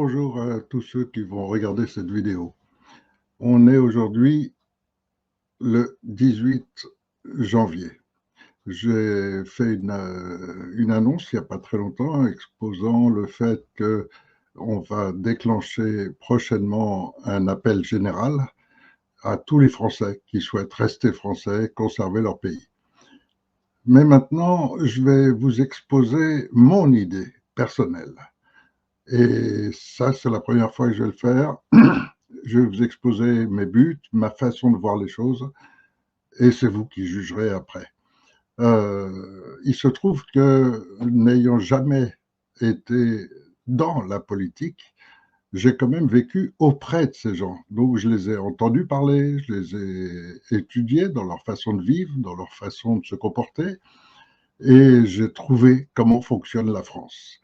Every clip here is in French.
Bonjour à tous ceux qui vont regarder cette vidéo. On est aujourd'hui le 18 janvier. J'ai fait une annonce il n'y a pas très longtemps exposant le fait qu'on va déclencher prochainement un appel général à tous les Français qui souhaitent rester français, conserver leur pays. Mais maintenant, je vais vous exposer mon idée personnelle. Et ça, c'est la première fois que je vais le faire. Je vais vous exposer mes buts, ma façon de voir les choses, et c'est vous qui jugerez après. Il se trouve que, n'ayant jamais été dans la politique, j'ai quand même vécu auprès de ces gens. Donc, je les ai entendus parler, je les ai étudiés dans leur façon de vivre, dans leur façon de se comporter, et j'ai trouvé comment fonctionne la France.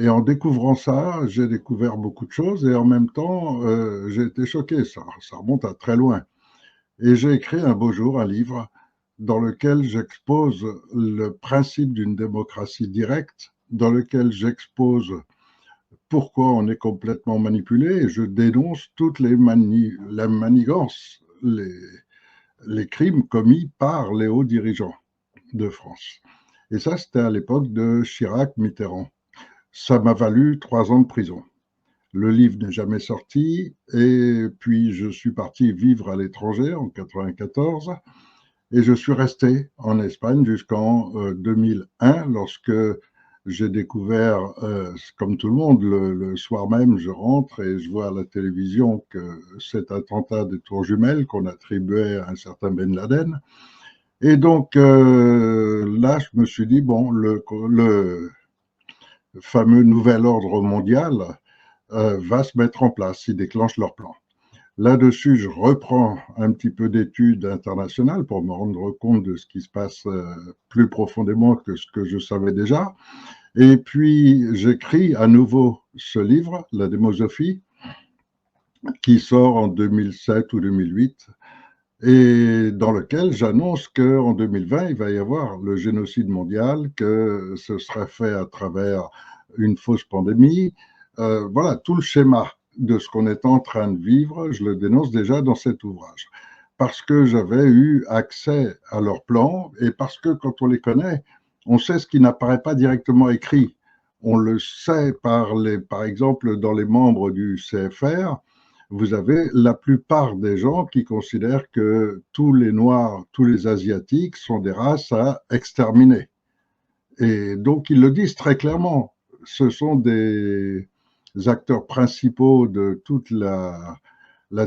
Et en découvrant ça, j'ai découvert beaucoup de choses et en même temps, j'ai été choqué. Ça remonte à très loin. Et j'ai écrit un beau jour un livre dans lequel j'expose le principe d'une démocratie directe, dans lequel j'expose pourquoi on est complètement manipulé et je dénonce toutes la manigance, les crimes commis par les hauts dirigeants de France. Et ça, c'était à l'époque de Chirac-Mitterrand. Ça m'a valu 3 ans de prison. Le livre n'est jamais sorti et puis je suis parti vivre à l'étranger en 94 et je suis resté en Espagne jusqu'en 2001 lorsque j'ai découvert, comme tout le monde, le soir même, je rentre et je vois à la télévision que cet attentat des Tours Jumelles qu'on attribuait à un certain Ben Laden. Et donc là, je me suis dit, bon, le fameux nouvel ordre mondial va se mettre en place, ils déclenchent leur plan. Là-dessus, je reprends un petit peu d'études internationales pour me rendre compte de ce qui se passe plus profondément que ce que je savais déjà. Et puis, j'écris à nouveau ce livre, La démosophie, qui sort en 2007 ou 2008, et dans lequel j'annonce qu'en 2020, il va y avoir le génocide mondial, que ce sera fait à travers une fausse pandémie. Voilà, tout le schéma de ce qu'on est en train de vivre, je le dénonce déjà dans cet ouvrage. Parce que j'avais eu accès à leurs plans et parce que quand on les connaît, on sait ce qui n'apparaît pas directement écrit. On le sait par exemple, dans les membres du CFR, vous avez la plupart des gens qui considèrent que tous les Noirs, tous les Asiatiques sont des races à exterminer. Et donc, ils le disent très clairement. Ce sont des acteurs principaux de toute la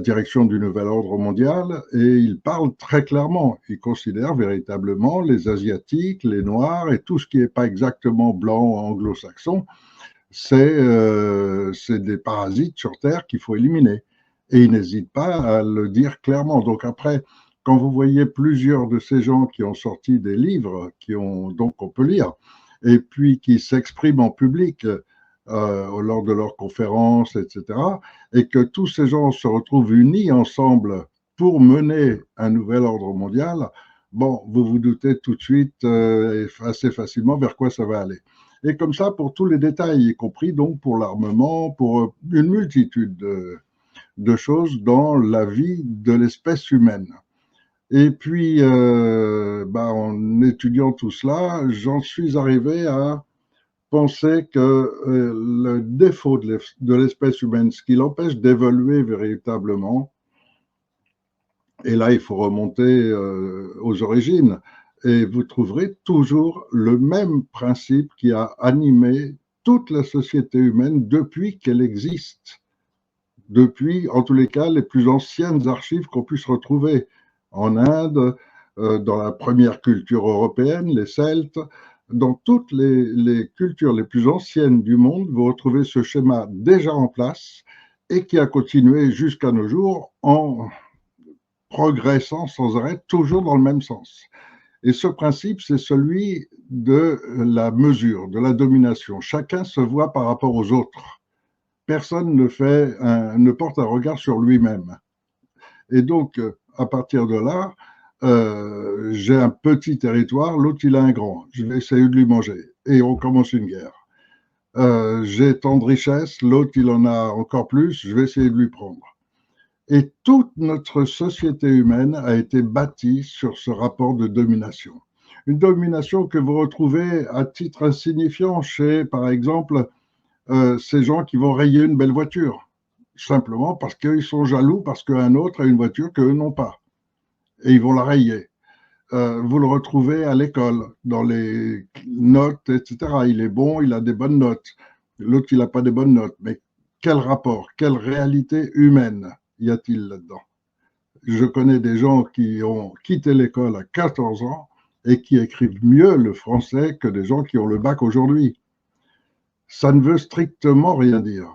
direction du nouvel ordre mondial et ils parlent très clairement. Ils considèrent véritablement les Asiatiques, les Noirs et tout ce qui n'est pas exactement blanc anglo-saxon, c'est des parasites sur Terre qu'il faut éliminer. Et ils n'hésitent pas à le dire clairement. Donc après, quand vous voyez plusieurs de ces gens qui ont sorti des livres, donc on peut lire, et puis qui s'expriment en public lors de leurs conférences, etc., et que tous ces gens se retrouvent unis ensemble pour mener un nouvel ordre mondial, bon, vous vous doutez tout de suite assez facilement vers quoi ça va aller. Et comme ça, pour tous les détails, y compris donc pour l'armement, pour une multitude de choses dans la vie de l'espèce humaine. Et puis, en étudiant tout cela, j'en suis arrivé à penser que le défaut de l'espèce humaine, ce qui l'empêche d'évoluer véritablement, et là il faut remonter aux origines, et vous trouverez toujours le même principe qui a animé toute la société humaine depuis qu'elle existe. Depuis, en tous les cas, les plus anciennes archives qu'on puisse retrouver en Inde, dans la première culture européenne, les Celtes, dans toutes les cultures les plus anciennes du monde, vous retrouvez ce schéma déjà en place et qui a continué jusqu'à nos jours en progressant sans arrêt, toujours dans le même sens. Et ce principe, c'est celui de la mesure, de la domination. Chacun se voit par rapport aux autres. Personne ne porte un regard sur lui-même. Et donc, à partir de là, j'ai un petit territoire, l'autre il a un grand. Je vais essayer de lui manger. Et on commence une guerre. j'ai tant de richesses, l'autre il en a encore plus, je vais essayer de lui prendre. Et toute notre société humaine a été bâtie sur ce rapport de domination. Une domination que vous retrouvez à titre insignifiant chez, par exemple, ces gens qui vont rayer une belle voiture, simplement parce qu'ils sont jaloux parce qu'un autre a une voiture qu'eux n'ont pas, et ils vont la rayer. Vous le retrouvez à l'école, dans les notes, etc. Il est bon, il a des bonnes notes. L'autre, il n'a pas des bonnes notes. Mais quel rapport, quelle réalité humaine y a-t-il là-dedans? Je connais des gens qui ont quitté l'école à 14 ans et qui écrivent mieux le français que des gens qui ont le bac aujourd'hui. Ça ne veut strictement rien dire.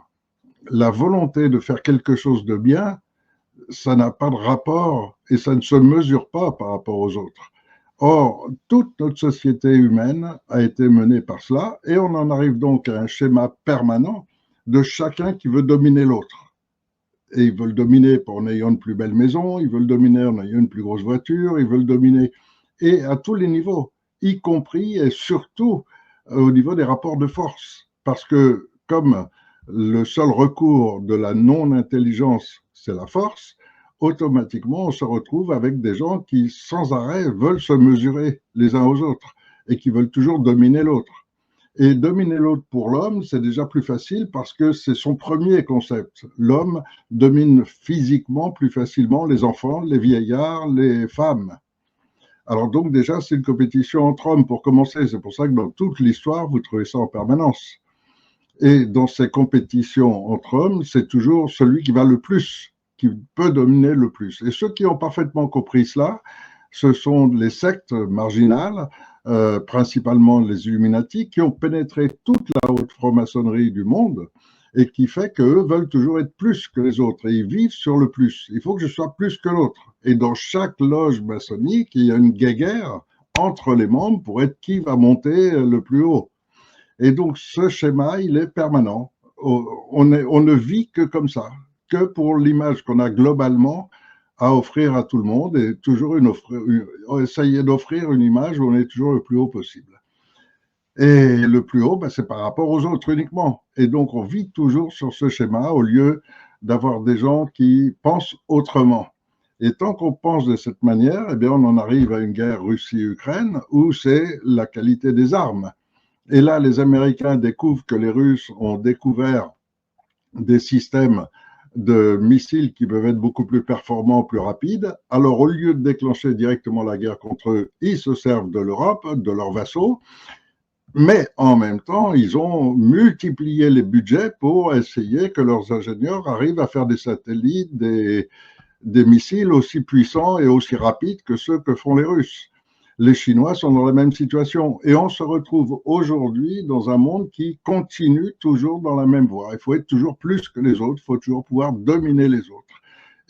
La volonté de faire quelque chose de bien, ça n'a pas de rapport et ça ne se mesure pas par rapport aux autres. Or, toute notre société humaine a été menée par cela et on en arrive donc à un schéma permanent de chacun qui veut dominer l'autre. Et ils veulent dominer en ayant une plus belle maison, ils veulent dominer en ayant une plus grosse voiture, ils veulent dominer, et à tous les niveaux, y compris et surtout au niveau des rapports de force. Parce que comme le seul recours de la non-intelligence, c'est la force, automatiquement, on se retrouve avec des gens qui, sans arrêt, veulent se mesurer les uns aux autres et qui veulent toujours dominer l'autre. Et dominer l'autre pour l'homme, c'est déjà plus facile parce que c'est son premier concept. L'homme domine physiquement plus facilement les enfants, les vieillards, les femmes. Alors donc déjà, c'est une compétition entre hommes pour commencer. C'est pour ça que dans toute l'histoire, vous trouvez ça en permanence. Et dans ces compétitions entre hommes, c'est toujours celui qui va le plus, qui peut dominer le plus. Et ceux qui ont parfaitement compris cela, ce sont les sectes marginales, principalement les Illuminati, qui ont pénétré toute la haute franc-maçonnerie du monde et qui fait qu'eux veulent toujours être plus que les autres et ils vivent sur le plus. Il faut que je sois plus que l'autre. Et dans chaque loge maçonnique, il y a une guéguerre entre les membres pour être qui va monter le plus haut. Et donc ce schéma, il est permanent. On ne vit que comme ça, que pour l'image qu'on a globalement à offrir à tout le monde et toujours essayer d'offrir une image où on est toujours le plus haut possible. Et le plus haut, ben, c'est par rapport aux autres uniquement. Et donc on vit toujours sur ce schéma au lieu d'avoir des gens qui pensent autrement. Et tant qu'on pense de cette manière, eh bien, on en arrive à une guerre Russie-Ukraine où c'est la qualité des armes. Et là, les Américains découvrent que les Russes ont découvert des systèmes de missiles qui peuvent être beaucoup plus performants, plus rapides. Alors, au lieu de déclencher directement la guerre contre eux, ils se servent de l'Europe, de leurs vassaux, mais en même temps, ils ont multiplié les budgets pour essayer que leurs ingénieurs arrivent à faire des satellites, des missiles aussi puissants et aussi rapides que ceux que font les Russes. Les Chinois sont dans la même situation. Et on se retrouve aujourd'hui dans un monde qui continue toujours dans la même voie. Il faut être toujours plus que les autres, il faut toujours pouvoir dominer les autres.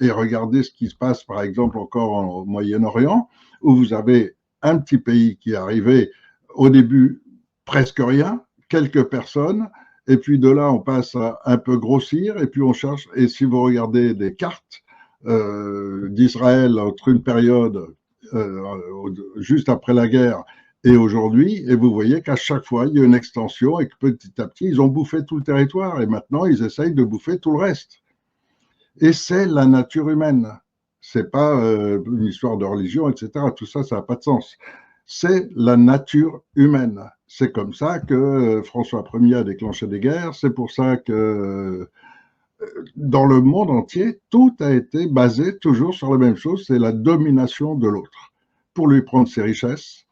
Et regardez ce qui se passe, par exemple, encore au Moyen-Orient, où vous avez un petit pays qui est arrivé au début presque rien, quelques personnes, et puis de là, on passe à un peu grossir, et puis on cherche, et si vous regardez des cartes d'Israël entre une période juste après la guerre et aujourd'hui, et vous voyez qu'à chaque fois, il y a une extension et que petit à petit, ils ont bouffé tout le territoire et maintenant, ils essayent de bouffer tout le reste. Et c'est la nature humaine. C'est pas une histoire de religion, etc. Tout ça, ça n'a pas de sens. C'est la nature humaine. C'est comme ça que François Ier a déclenché des guerres. C'est pour ça que dans le monde entier, tout a été basé toujours sur la même chose, c'est la domination de l'autre, pour lui prendre ses richesses,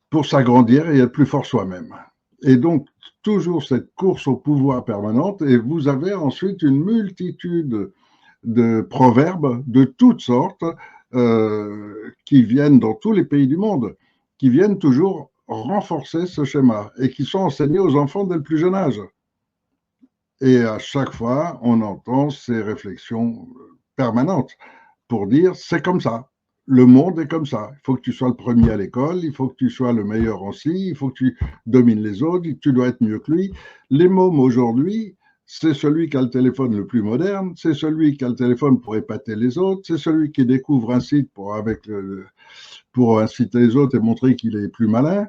pour s'agrandir et être plus fort soi-même. Et donc, toujours cette course au pouvoir permanente, et vous avez ensuite une multitude de proverbes de toutes sortes qui viennent dans tous les pays du monde, qui viennent toujours renforcer ce schéma et qui sont enseignés aux enfants dès le plus jeune âge. Et à chaque fois, on entend ces réflexions permanentes pour dire c'est comme ça. Le monde est comme ça. Il faut que tu sois le premier à l'école, il faut que tu sois le meilleur en ci, il faut que tu domines les autres, tu dois être mieux que lui. Les mômes aujourd'hui, c'est celui qui a le téléphone le plus moderne, c'est celui qui a le téléphone pour épater les autres, c'est celui qui découvre un site pour inciter les autres et montrer qu'il est plus malin.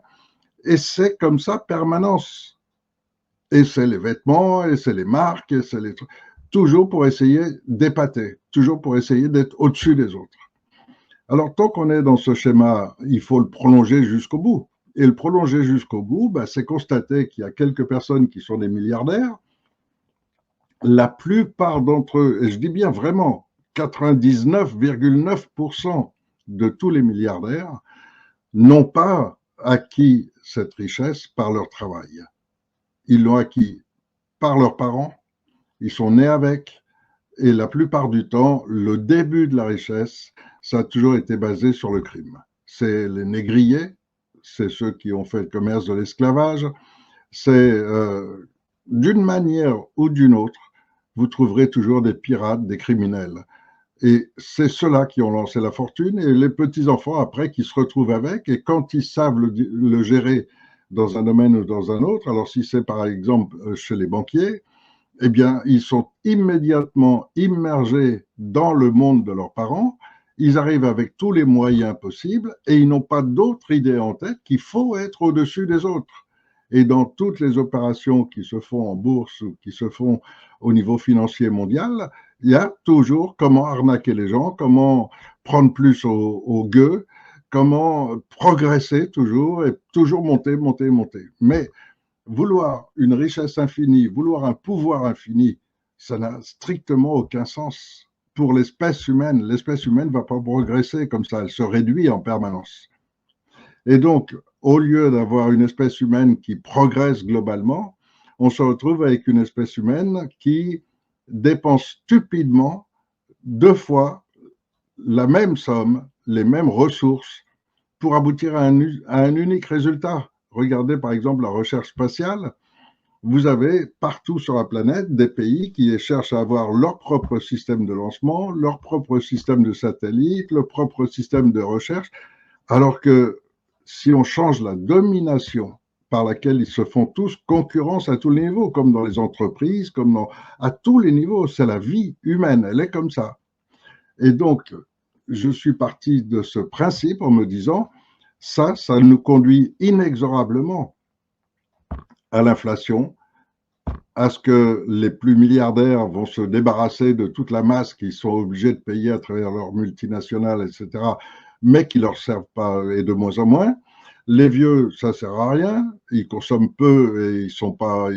Et c'est comme ça permanence. Et c'est les vêtements, et c'est les marques, et c'est les trucs. Toujours pour essayer d'épater, toujours pour essayer d'être au-dessus des autres. Alors, tant qu'on est dans ce schéma, il faut le prolonger jusqu'au bout. Et le prolonger jusqu'au bout, ben, c'est constater qu'il y a quelques personnes qui sont des milliardaires. La plupart d'entre eux, et je dis bien vraiment, 99,9% de tous les milliardaires n'ont pas acquis cette richesse par leur travail. Ils l'ont acquis par leurs parents, ils sont nés avec, et la plupart du temps, le début de la richesse, ça a toujours été basé sur le crime. C'est les négriers, c'est ceux qui ont fait le commerce de l'esclavage, c'est d'une manière ou d'une autre, vous trouverez toujours des pirates, des criminels. Et c'est ceux-là qui ont lancé la fortune et les petits-enfants après qui se retrouvent avec. Et quand ils savent le gérer dans un domaine ou dans un autre, alors si c'est par exemple chez les banquiers, eh bien, ils sont immédiatement immergés dans le monde de leurs parents. Ils arrivent avec tous les moyens possibles et ils n'ont pas d'autre idée en tête qu'il faut être au-dessus des autres. Et dans toutes les opérations qui se font en bourse ou qui se font au niveau financier mondial, il y a toujours comment arnaquer les gens, comment prendre plus au gueux, comment progresser toujours et toujours monter, monter, monter. Mais vouloir une richesse infinie, vouloir un pouvoir infini, ça n'a strictement aucun sens pour l'espèce humaine. L'espèce humaine ne va pas progresser comme ça, elle se réduit en permanence. Et donc, au lieu d'avoir une espèce humaine qui progresse globalement, on se retrouve avec une espèce humaine qui dépense stupidement 2 fois la même somme, les mêmes ressources pour aboutir à un unique résultat. Regardez par exemple la recherche spatiale. Vous avez partout sur la planète des pays qui cherchent à avoir leur propre système de lancement, leur propre système de satellite, leur propre système de recherche, alors que si on change la domination par laquelle ils se font tous concurrence à tous les niveaux, comme dans les entreprises, à tous les niveaux, c'est la vie humaine, elle est comme ça. Et donc, je suis parti de ce principe en me disant, ça nous conduit inexorablement à l'inflation, à ce que les plus milliardaires vont se débarrasser de toute la masse qu'ils sont obligés de payer à travers leurs multinationales, etc., mais qui ne leur servent pas et de moins en moins. Les vieux, ça ne sert à rien, ils consomment peu et ils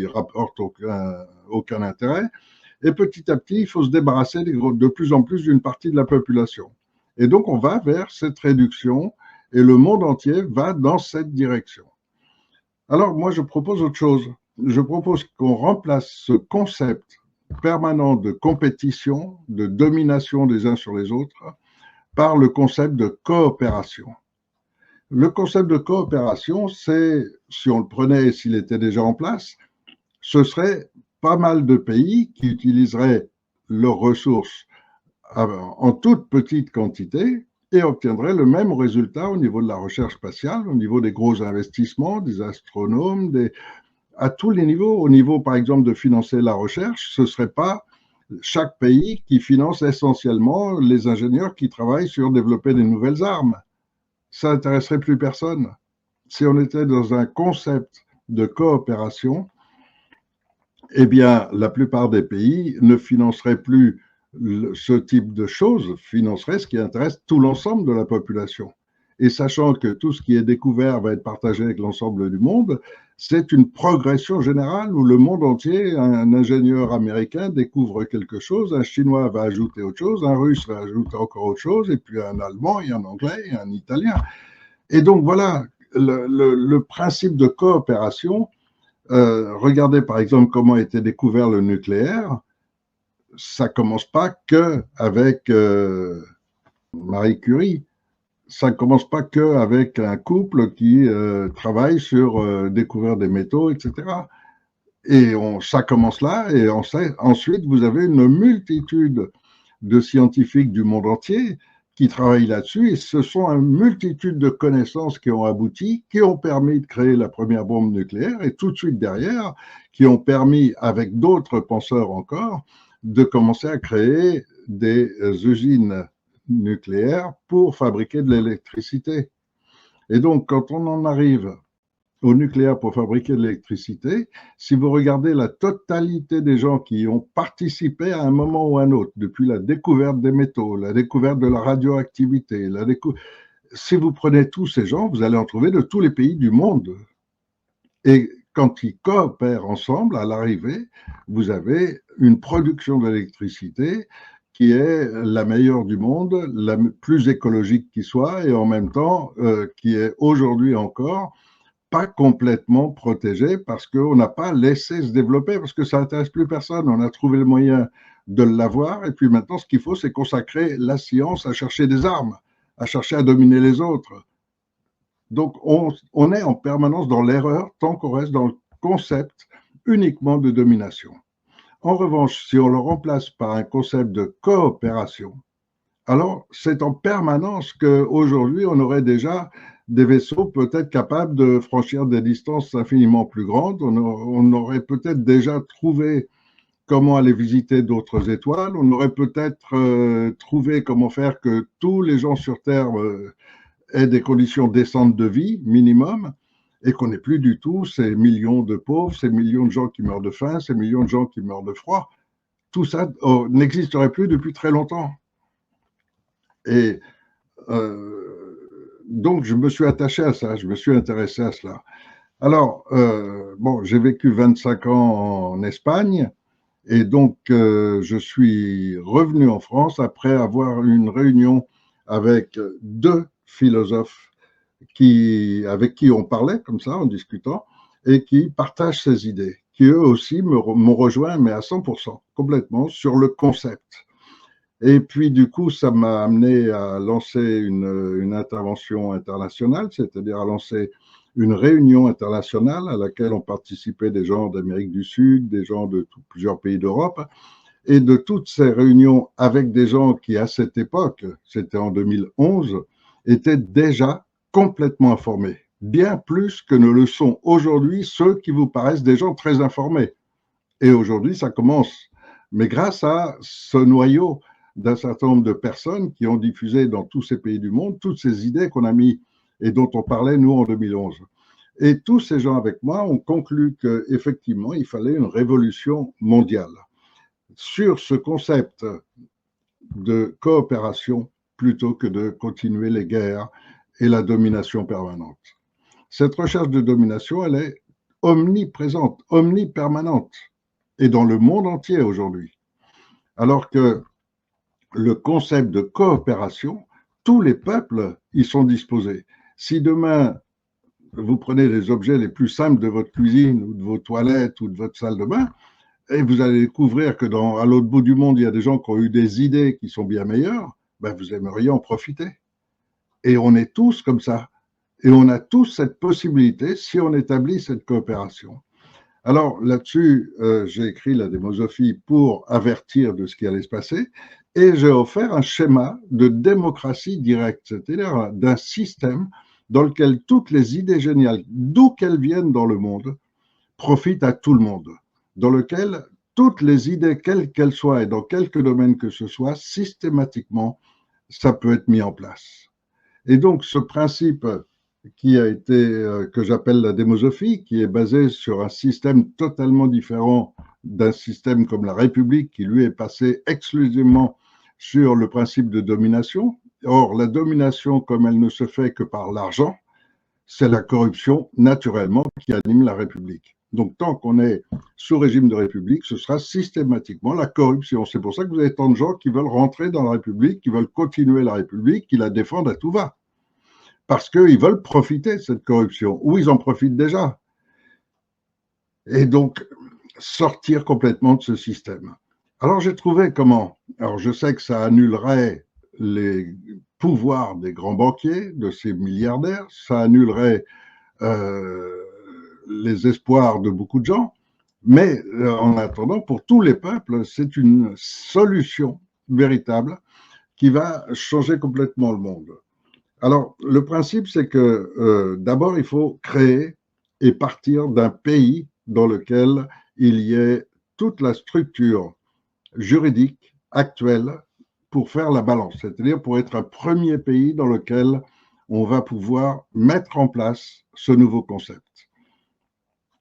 rapportent aucun intérêt. Et petit à petit, il faut se débarrasser de plus en plus d'une partie de la population. Et donc, on va vers cette réduction et le monde entier va dans cette direction. Alors, moi, je propose autre chose. Je propose qu'on remplace ce concept permanent de compétition, de domination des uns sur les autres, par le concept de coopération. Le concept de coopération, c'est, si on le prenait et s'il était déjà en place, ce serait pas mal de pays qui utiliseraient leurs ressources en toute petite quantité et obtiendraient le même résultat au niveau de la recherche spatiale, au niveau des gros investissements, des astronomes, à tous les niveaux. Au niveau, par exemple, de financer la recherche, ce ne serait pas chaque pays qui finance essentiellement les ingénieurs qui travaillent sur développer des nouvelles armes. Ça n'intéresserait plus personne. Si on était dans un concept de coopération, eh bien, la plupart des pays ne financeraient plus ce type de choses, financeraient ce qui intéresse tout l'ensemble de la population. Et sachant que tout ce qui est découvert va être partagé avec l'ensemble du monde, c'est une progression générale où le monde entier, un ingénieur américain découvre quelque chose, un Chinois va ajouter autre chose, un Russe va ajouter encore autre chose, et puis un Allemand, et un Anglais, et un Italien. Et donc voilà, le principe de coopération. Regardez par exemple comment a été découvert le nucléaire. Ça commence pas que avec Marie Curie. Ça ne commence pas que avec un couple qui travaille sur découvrir des métaux, etc. Et ça commence là, et ensuite vous avez une multitude de scientifiques du monde entier qui travaillent là-dessus, et ce sont une multitude de connaissances qui ont abouti, qui ont permis de créer la première bombe nucléaire, et tout de suite derrière, qui ont permis, avec d'autres penseurs encore, de commencer à créer des usines nucléaires pour fabriquer de l'électricité. Et donc, quand on en arrive au nucléaire pour fabriquer de l'électricité, si vous regardez la totalité des gens qui ont participé à un moment ou à un autre, depuis la découverte des métaux, la découverte de la radioactivité, si vous prenez tous ces gens, vous allez en trouver de tous les pays du monde. Et quand ils coopèrent ensemble, à l'arrivée, vous avez une production d'électricité qui est la meilleure du monde, la plus écologique qui soit, et en même temps qui est aujourd'hui encore pas complètement protégée parce qu'on n'a pas laissé se développer, parce que ça n'intéresse plus personne. On a trouvé le moyen de l'avoir, et puis maintenant, ce qu'il faut, c'est consacrer la science à chercher des armes, à chercher à dominer les autres. Donc, on est en permanence dans l'erreur tant qu'on reste dans le concept uniquement de domination. En revanche, si on le remplace par un concept de coopération, alors c'est en permanence qu'aujourd'hui, on aurait déjà des vaisseaux peut-être capables de franchir des distances infiniment plus grandes. On aurait peut-être déjà trouvé comment aller visiter d'autres étoiles. On aurait peut-être trouvé comment faire que tous les gens sur Terre aient des conditions décentes de vie minimum et qu'on n'ait plus du tout ces millions de pauvres, ces millions de gens qui meurent de faim, ces millions de gens qui meurent de froid. Tout ça n'existerait plus depuis très longtemps. Et donc, je me suis attaché à ça, je me suis intéressé à cela. Alors, bon, j'ai vécu 25 ans en Espagne et donc je suis revenu en France après avoir eu une réunion avec deux philosophes avec qui on parlait comme ça en discutant et qui partagent ces idées, qui eux aussi m'ont rejoint, mais à 100%, complètement, sur le concept. Et puis, du coup, ça m'a amené à lancer une intervention internationale, c'est-à-dire à lancer une réunion internationale à laquelle ont participé des gens d'Amérique du Sud, des gens de plusieurs pays d'Europe, et de toutes ces réunions avec des gens qui, à cette époque, c'était en 2011, étaient déjà complètement informés, bien plus que ne le sont aujourd'hui ceux qui vous paraissent des gens très informés. Et aujourd'hui, ça commence. Mais grâce à ce noyau d'un certain nombre de personnes qui ont diffusé dans tous ces pays du monde toutes ces idées qu'on a mis et dont on parlait, nous, en 2011. Et tous ces gens avec moi ont conclu qu'effectivement, il fallait une révolution mondiale sur ce concept de coopération plutôt que de continuer les guerres et la domination permanente. Cette recherche de domination, elle est omniprésente, omnipermanente, et dans le monde entier aujourd'hui. Alors que le concept de coopération, tous les peuples y sont disposés. Si demain, vous prenez les objets les plus simples de votre cuisine ou de vos toilettes ou de votre salle de bain, et vous allez découvrir que à l'autre bout du monde, il y a des gens qui ont eu des idées qui sont bien meilleures, ben vous aimeriez en profiter. Et on est tous comme ça. Et on a tous cette possibilité si on établit cette coopération. Alors là-dessus, j'ai écrit la démosophie pour avertir de ce qui allait se passer et j'ai offert un schéma de démocratie directe, c'est-à-dire d'un système dans lequel toutes les idées géniales, d'où qu'elles viennent dans le monde, profitent à tout le monde, dans lequel toutes les idées, quelles qu'elles soient et dans quelque domaine que ce soit, systématiquement, ça peut être mis en place. Et donc ce principe qui a été, que j'appelle la démosophie, qui est basée sur un système totalement différent d'un système comme la République, qui lui est passé exclusivement sur le principe de domination. Or, la domination, comme elle ne se fait que par l'argent, c'est la corruption, naturellement, qui anime la République. Donc, tant qu'on est sous régime de République, ce sera systématiquement la corruption. C'est pour ça que vous avez tant de gens qui veulent rentrer dans la République, qui veulent continuer la République, qui la défendent à tout va. Parce qu'ils veulent profiter de cette corruption, ou ils en profitent déjà. Et donc, sortir complètement de ce système. Alors, j'ai trouvé comment. Alors, je sais que ça annulerait les pouvoirs des grands banquiers, de ces milliardaires, ça annulerait les espoirs de beaucoup de gens, mais en attendant, pour tous les peuples, c'est une solution véritable qui va changer complètement le monde. Alors, le principe, c'est que d'abord, il faut créer et partir d'un pays dans lequel il y ait toute la structure juridique actuelle pour faire la balance, c'est-à-dire pour être un premier pays dans lequel on va pouvoir mettre en place ce nouveau concept.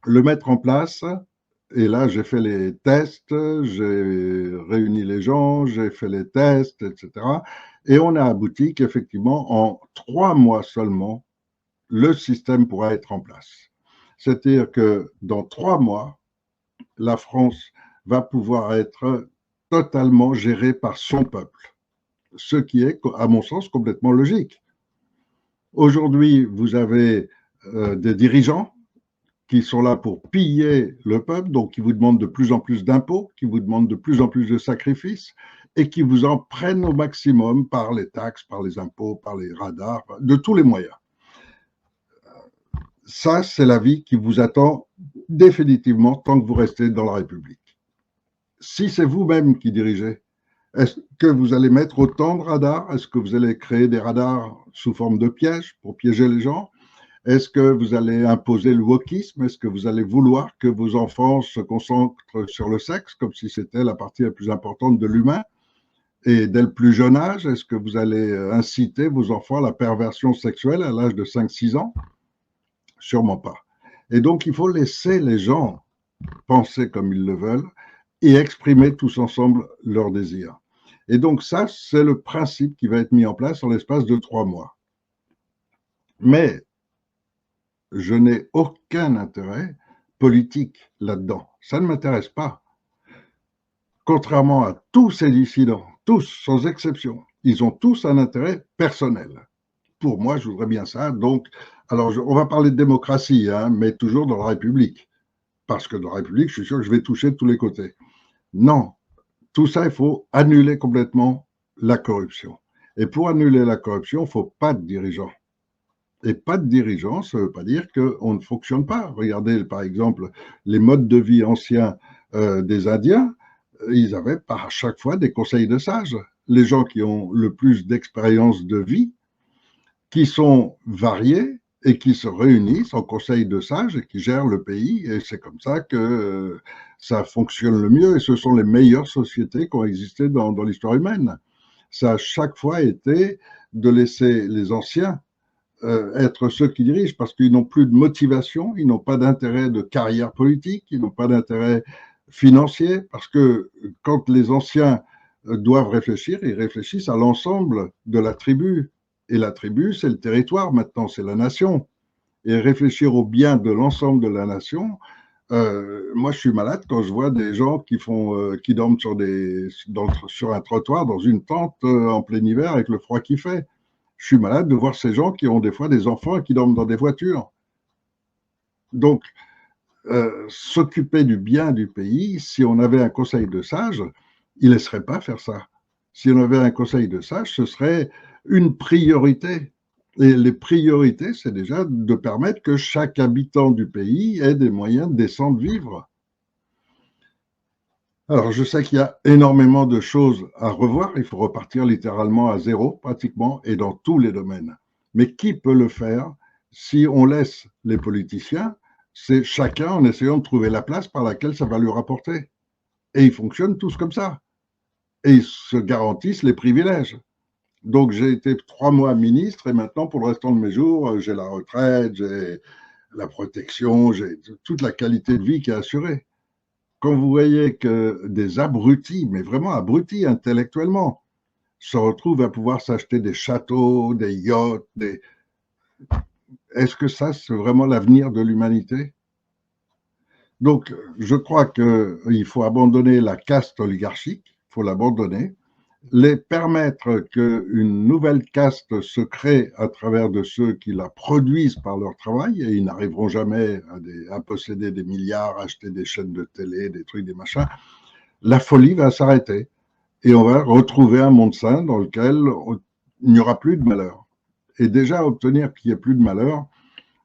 le mettre en place. Et là, j'ai fait les tests, j'ai réuni les gens, j'ai fait les tests, etc. Et on a abouti qu'effectivement, en 3 mois seulement, le système pourra être en place. C'est-à-dire que dans 3 mois, la France va pouvoir être totalement gérée par son peuple, ce qui est, à mon sens, complètement logique. Aujourd'hui, vous avez des dirigeants qui sont là pour piller le peuple, donc qui vous demandent de plus en plus d'impôts, qui vous demandent de plus en plus de sacrifices, et qui vous en prennent au maximum par les taxes, par les impôts, par les radars, de tous les moyens. Ça, c'est la vie qui vous attend définitivement tant que vous restez dans la République. Si c'est vous-même qui dirigez, est-ce que vous allez mettre autant de radars? Est-ce que vous allez créer des radars sous forme de pièges pour piéger les gens? Est-ce que vous allez imposer le wokisme? Est-ce que vous allez vouloir que vos enfants se concentrent sur le sexe comme si c'était la partie la plus importante de l'humain? Et dès le plus jeune âge, est-ce que vous allez inciter vos enfants à la perversion sexuelle à l'âge de 5-6 ans? Sûrement pas. Et donc, il faut laisser les gens penser comme ils le veulent et exprimer tous ensemble leurs désirs. Et donc ça, c'est le principe qui va être mis en place en l'espace de 3 mois. Mais je n'ai aucun intérêt politique là-dedans. Ça ne m'intéresse pas. Contrairement à tous ces dissidents, tous, sans exception, ils ont tous un intérêt personnel. Pour moi, je voudrais bien ça. Donc, alors, on va parler de démocratie, hein, mais toujours dans la République. Parce que dans la République, je suis sûr que je vais toucher de tous les côtés. Non, tout ça, il faut annuler complètement la corruption. Et pour annuler la corruption, il ne faut pas de dirigeants. Et pas de dirigeants, ça ne veut pas dire qu'on ne fonctionne pas. Regardez, par exemple, les modes de vie anciens des Indiens, ils avaient à chaque fois des conseils de sages. Les gens qui ont le plus d'expérience de vie, qui sont variés et qui se réunissent en conseil de sages et qui gèrent le pays. Et c'est comme ça que ça fonctionne le mieux. Et ce sont les meilleures sociétés qui ont existé dans l'histoire humaine. Ça a chaque fois été de laisser les anciens être ceux qui dirigent parce qu'ils n'ont plus de motivation, ils n'ont pas d'intérêt de carrière politique, ils n'ont pas d'intérêt financier parce que quand les anciens doivent réfléchir, ils réfléchissent à l'ensemble de la tribu. Et la tribu, c'est le territoire maintenant, c'est la nation. Et réfléchir au bien de l'ensemble de la nation, moi je suis malade quand je vois des gens qui dorment sur un trottoir dans une tente en plein hiver avec le froid qu'il fait. Je suis malade de voir ces gens qui ont des fois des enfants et qui dorment dans des voitures. Donc, s'occuper du bien du pays, si on avait un conseil de sages, il ne laisserait pas faire ça. Si on avait un conseil de sages, ce serait une priorité. Et les priorités, c'est déjà de permettre que chaque habitant du pays ait des moyens décents de vivre. Alors, je sais qu'il y a énormément de choses à revoir. Il faut repartir littéralement à zéro, pratiquement, et dans tous les domaines. Mais qui peut le faire si on laisse les politiciens? C'est chacun en essayant de trouver la place par laquelle ça va lui rapporter. Et ils fonctionnent tous comme ça. Et ils se garantissent les privilèges. Donc, j'ai été 3 mois ministre et maintenant, pour le restant de mes jours, j'ai la retraite, j'ai la protection, j'ai toute la qualité de vie qui est assurée. Quand vous voyez que des abrutis, mais vraiment abrutis intellectuellement, se retrouvent à pouvoir s'acheter des châteaux, des yachts, est-ce que ça, c'est vraiment l'avenir de l'humanité? Donc, je crois qu'il faut abandonner la caste oligarchique, il faut l'abandonner, les permettre qu'une nouvelle caste se crée à travers de ceux qui la produisent par leur travail, et ils n'arriveront jamais à posséder des milliards, à acheter des chaînes de télé, des trucs, des machins. La folie va s'arrêter et on va retrouver un monde sain dans lequel il n'y aura plus de malheur. Et déjà, obtenir qu'il n'y ait plus de malheur,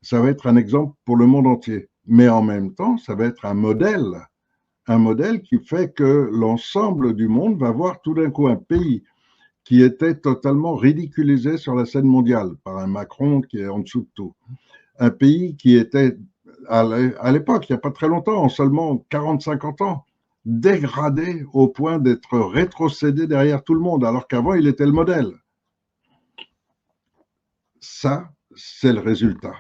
ça va être un exemple pour le monde entier. Mais en même temps, ça va être un modèle qui fait que l'ensemble du monde va voir tout d'un coup un pays qui était totalement ridiculisé sur la scène mondiale par un Macron qui est en dessous de tout. Un pays qui était, à l'époque, il n'y a pas très longtemps, en seulement 40-50 ans, dégradé au point d'être rétrocédé derrière tout le monde, alors qu'avant, il était le modèle. Ça, c'est le résultat.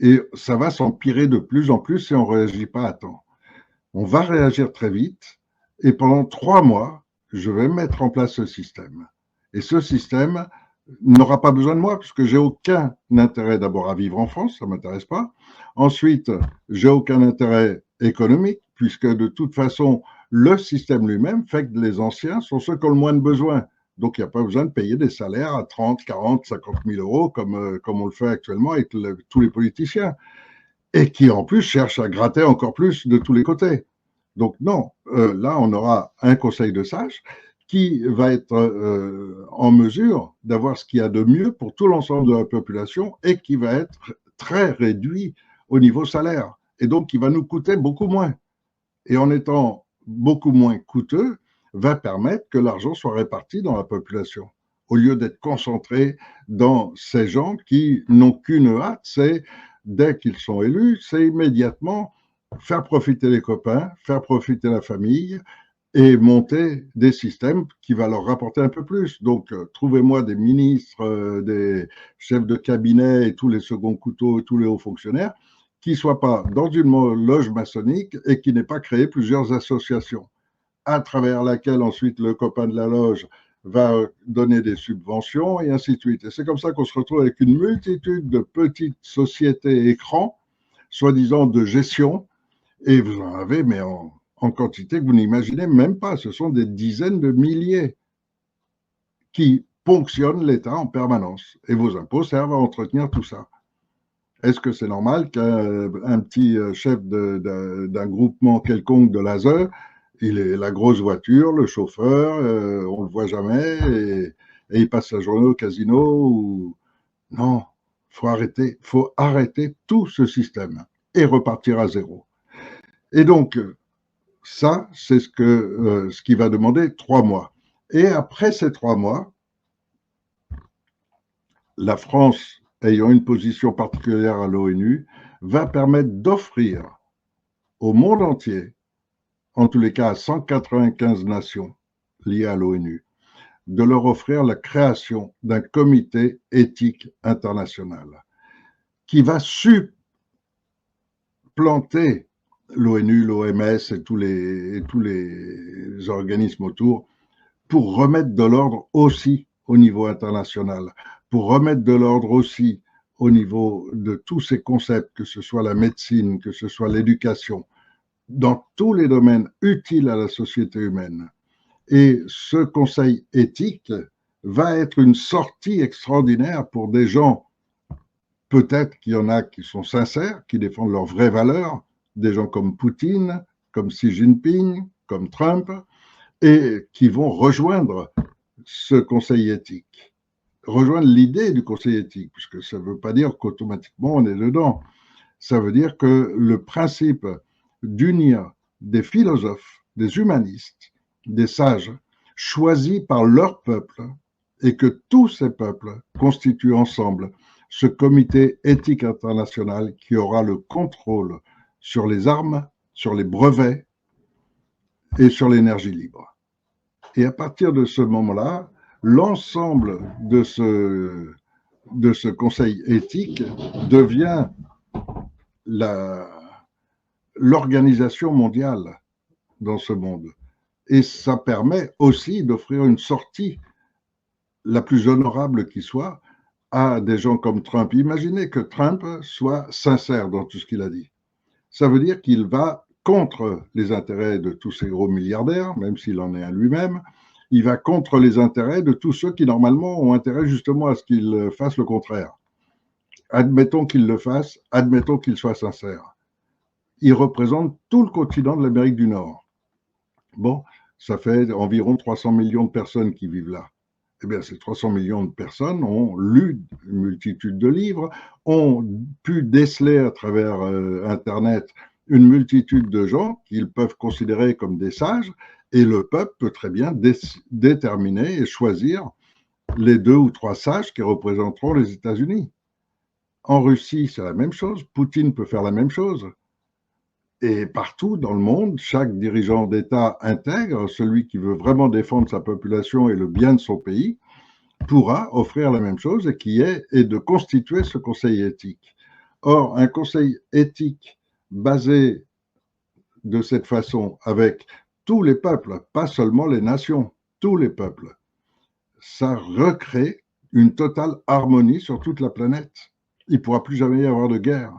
Et ça va s'empirer de plus en plus si on ne réagit pas à temps. On va réagir très vite et pendant 3 mois, je vais mettre en place ce système. Et ce système n'aura pas besoin de moi parce que j'ai aucun intérêt d'abord à vivre en France, ça ne m'intéresse pas. Ensuite, j'ai aucun intérêt économique puisque de toute façon, le système lui-même fait que les anciens sont ceux qui ont le moins de besoin. Donc, il n'y a pas besoin de payer des salaires à 30, 40, 50 000 euros comme on le fait actuellement avec tous les politiciens et qui en plus cherchent à gratter encore plus de tous les côtés. Donc non, là on aura un conseil de sages qui va être en mesure d'avoir ce qu'il y a de mieux pour tout l'ensemble de la population et qui va être très réduit au niveau salaire et donc qui va nous coûter beaucoup moins. Et en étant beaucoup moins coûteux, va permettre que l'argent soit réparti dans la population au lieu d'être concentré dans ces gens qui n'ont qu'une hâte, c'est dès qu'ils sont élus, c'est immédiatement faire profiter les copains, faire profiter la famille et monter des systèmes qui va leur rapporter un peu plus. Donc, trouvez-moi des ministres, des chefs de cabinet et tous les seconds couteaux et tous les hauts fonctionnaires qui ne soient pas dans une loge maçonnique et qui n'aient pas créé plusieurs associations à travers laquelle ensuite le copain de la loge va donner des subventions et ainsi de suite. Et c'est comme ça qu'on se retrouve avec une multitude de petites sociétés écrans, soi-disant de gestion, et vous en avez, mais en quantité que vous n'imaginez même pas. Ce sont des dizaines de milliers qui ponctionnent l'État en permanence. Et vos impôts servent à entretenir tout ça. Est-ce que c'est normal qu'un petit chef d'un groupement quelconque de l'ASE, il est la grosse voiture, le chauffeur, on ne le voit jamais, et il passe sa journée au casino ou... Non, faut arrêter tout ce système et repartir à zéro. Et donc, ça, c'est ce qui va demander 3 mois. Et après ces 3 mois, la France, ayant une position particulière à l'ONU, va permettre d'offrir au monde entier, en tous les cas à 195 nations liées à l'ONU, de leur offrir la création d'un comité éthique international qui va supplanter l'ONU, l'OMS et tous les organismes autour pour remettre de l'ordre aussi au niveau international, pour remettre de l'ordre aussi au niveau de tous ces concepts, que ce soit la médecine, que ce soit l'éducation, dans tous les domaines utiles à la société humaine. Et ce conseil éthique va être une sortie extraordinaire pour des gens, peut-être qu'il y en a qui sont sincères, qui défendent leurs vraies valeurs, des gens comme Poutine, comme Xi Jinping, comme Trump, et qui vont rejoindre ce conseil éthique, rejoindre l'idée du conseil éthique, puisque ça ne veut pas dire qu'automatiquement on est dedans. Ça veut dire que le principe d'unir des philosophes, des humanistes, des sages, choisis par leur peuple, et que tous ces peuples constituent ensemble ce comité éthique international qui aura le contrôle sur les armes, sur les brevets et sur l'énergie libre. Et à partir de ce moment-là, l'ensemble de ce conseil éthique devient l'organisation mondiale dans ce monde. Et ça permet aussi d'offrir une sortie la plus honorable qui soit à des gens comme Trump. Imaginez que Trump soit sincère dans tout ce qu'il a dit. Ça veut dire qu'il va contre les intérêts de tous ces gros milliardaires, même s'il en est un lui-même. Il va contre les intérêts de tous ceux qui, normalement, ont intérêt justement à ce qu'il fasse le contraire. Admettons qu'il le fasse, admettons qu'il soit sincère. Il représente tout le continent de l'Amérique du Nord. Bon, ça fait environ 300 millions de personnes qui vivent là. Eh bien, ces 300 millions de personnes ont lu une multitude de livres, ont pu déceler à travers Internet une multitude de gens qu'ils peuvent considérer comme des sages, et le peuple peut très bien déterminer et choisir les 2 ou 3 sages qui représenteront les États-Unis. En Russie, c'est la même chose. Poutine peut faire la même chose. Et partout dans le monde, chaque dirigeant d'État intègre, celui qui veut vraiment défendre sa population et le bien de son pays, pourra offrir la même chose et de constituer ce conseil éthique. Or, un conseil éthique basé de cette façon avec tous les peuples, pas seulement les nations, tous les peuples, ça recrée une totale harmonie sur toute la planète. Il ne pourra plus jamais y avoir de guerre.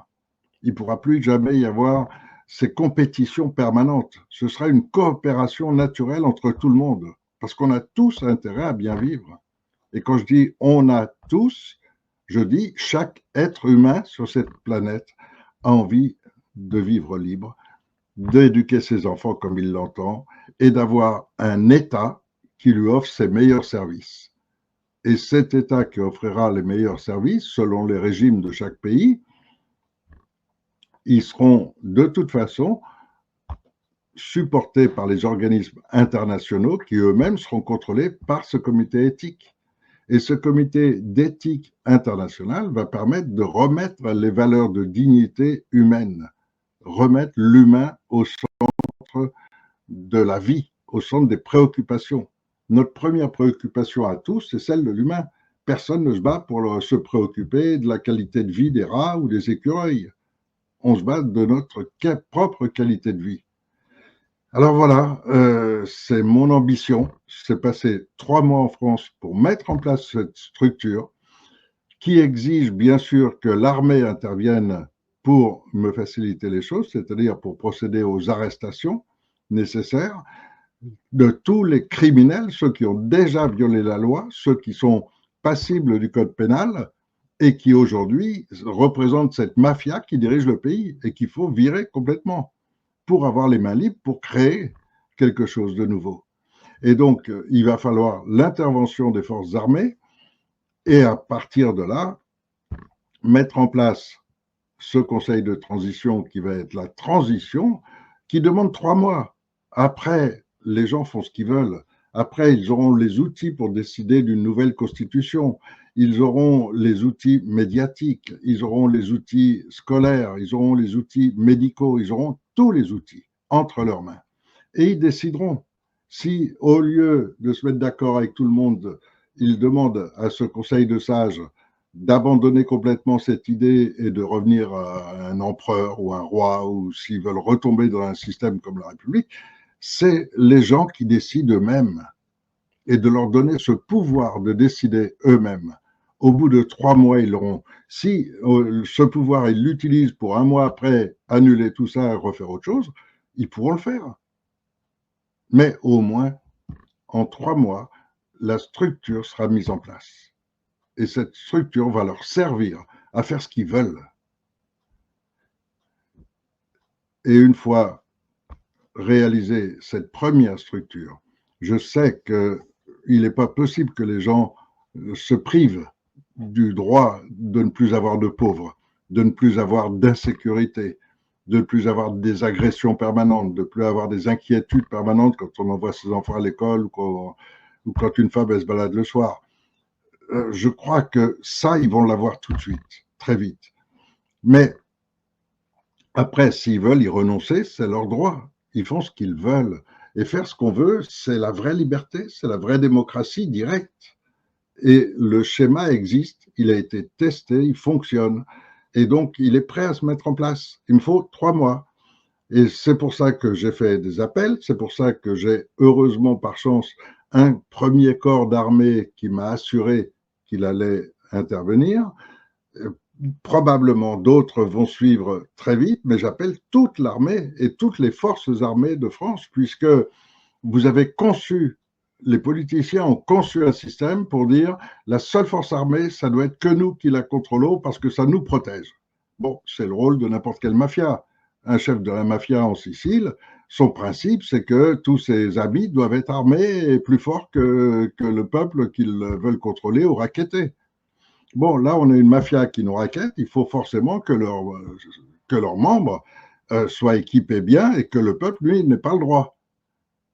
Il ne pourra plus jamais y avoir ces compétitions permanentes. Ce sera une coopération naturelle entre tout le monde, parce qu'on a tous intérêt à bien vivre. Et quand je dis on a tous, je dis chaque être humain sur cette planète a envie de vivre libre, d'éduquer ses enfants comme il l'entend et d'avoir un État qui lui offre ses meilleurs services. Et cet État qui offrira les meilleurs services, selon les régimes de chaque pays, ils seront de toute façon supportés par les organismes internationaux qui eux-mêmes seront contrôlés par ce comité éthique. Et ce comité d'éthique internationale va permettre de remettre les valeurs de dignité humaine, remettre l'humain au centre de la vie, au centre des préoccupations. Notre première préoccupation à tous, c'est celle de l'humain. Personne ne se bat pour se préoccuper de la qualité de vie des rats ou des écureuils. On se bat de notre propre qualité de vie. Alors voilà, c'est mon ambition. C'est passer 3 mois en France pour mettre en place cette structure qui exige bien sûr que l'armée intervienne pour me faciliter les choses, c'est-à-dire pour procéder aux arrestations nécessaires de tous les criminels, ceux qui ont déjà violé la loi, ceux qui sont passibles du code pénal et qui aujourd'hui représentent cette mafia qui dirige le pays et qu'il faut virer complètement pour avoir les mains libres, pour créer quelque chose de nouveau. Et donc, il va falloir l'intervention des forces armées et à partir de là, mettre en place ce conseil de transition qui va être la transition, qui demande 3 mois. Après, les gens font ce qu'ils veulent. Après, ils auront les outils pour décider d'une nouvelle constitution. Ils auront les outils médiatiques, ils auront les outils scolaires, ils auront les outils médicaux, ils auront tous les outils entre leurs mains. Et ils décideront si, au lieu de se mettre d'accord avec tout le monde, ils demandent à ce conseil de sages d'abandonner complètement cette idée et de revenir à un empereur ou un roi, ou s'ils veulent retomber dans un système comme la République, c'est les gens qui décident eux-mêmes et de leur donner ce pouvoir de décider eux-mêmes. Au bout de 3 mois, ils l'auront. Si ce pouvoir, ils l'utilisent pour un mois après annuler tout ça et refaire autre chose, ils pourront le faire. Mais au moins, en 3 mois, la structure sera mise en place. Et cette structure va leur servir à faire ce qu'ils veulent. Et une fois réalisée cette première structure, je sais qu'il n'est pas possible que les gens se privent du droit de ne plus avoir de pauvres, de ne plus avoir d'insécurité, de ne plus avoir des agressions permanentes, de ne plus avoir des inquiétudes permanentes quand on envoie ses enfants à l'école ou quand une femme elle se balade le soir. Je crois que ça, ils vont l'avoir tout de suite, très vite. Mais après, s'ils veulent y renoncer, c'est leur droit. Ils font ce qu'ils veulent. Et faire ce qu'on veut, c'est la vraie liberté, c'est la vraie démocratie directe. Et le schéma existe, il a été testé, il fonctionne. Et donc, il est prêt à se mettre en place. Il me faut 3 mois. Et c'est pour ça que j'ai fait des appels, c'est pour ça que j'ai, heureusement, par chance, un premier corps d'armée qui m'a assuré qu'il allait intervenir. Probablement d'autres vont suivre très vite, mais j'appelle toute l'armée et toutes les forces armées de France, puisque vous avez conçu, les politiciens ont conçu un système pour dire la seule force armée, ça doit être que nous qui la contrôlons parce que ça nous protège. Bon, c'est le rôle de n'importe quelle mafia. Un chef de la mafia en Sicile, son principe, c'est que tous ses amis doivent être armés et plus forts que le peuple qu'ils veulent contrôler ou raqueter. Bon, là, on a une mafia qui nous raquette, il faut forcément que leurs membres soient équipés bien et que le peuple, lui, n'ait pas le droit.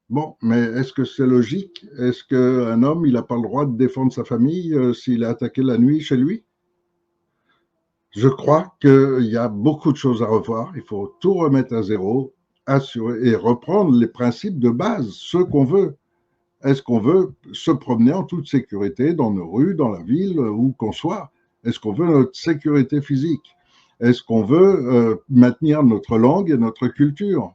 Bon, mais est-ce que c'est logique? Est-ce qu'un homme, il n'a pas le droit de défendre sa famille s'il est attaqué la nuit chez lui? Je crois qu'il y a beaucoup de choses à revoir. Il faut tout remettre à zéro, assurer et reprendre les principes de base, ceux qu'on veut. Est-ce qu'on veut se promener en toute sécurité dans nos rues, dans la ville, où qu'on soit? Est-ce qu'on veut notre sécurité physique? Est-ce qu'on veut maintenir notre langue et notre culture?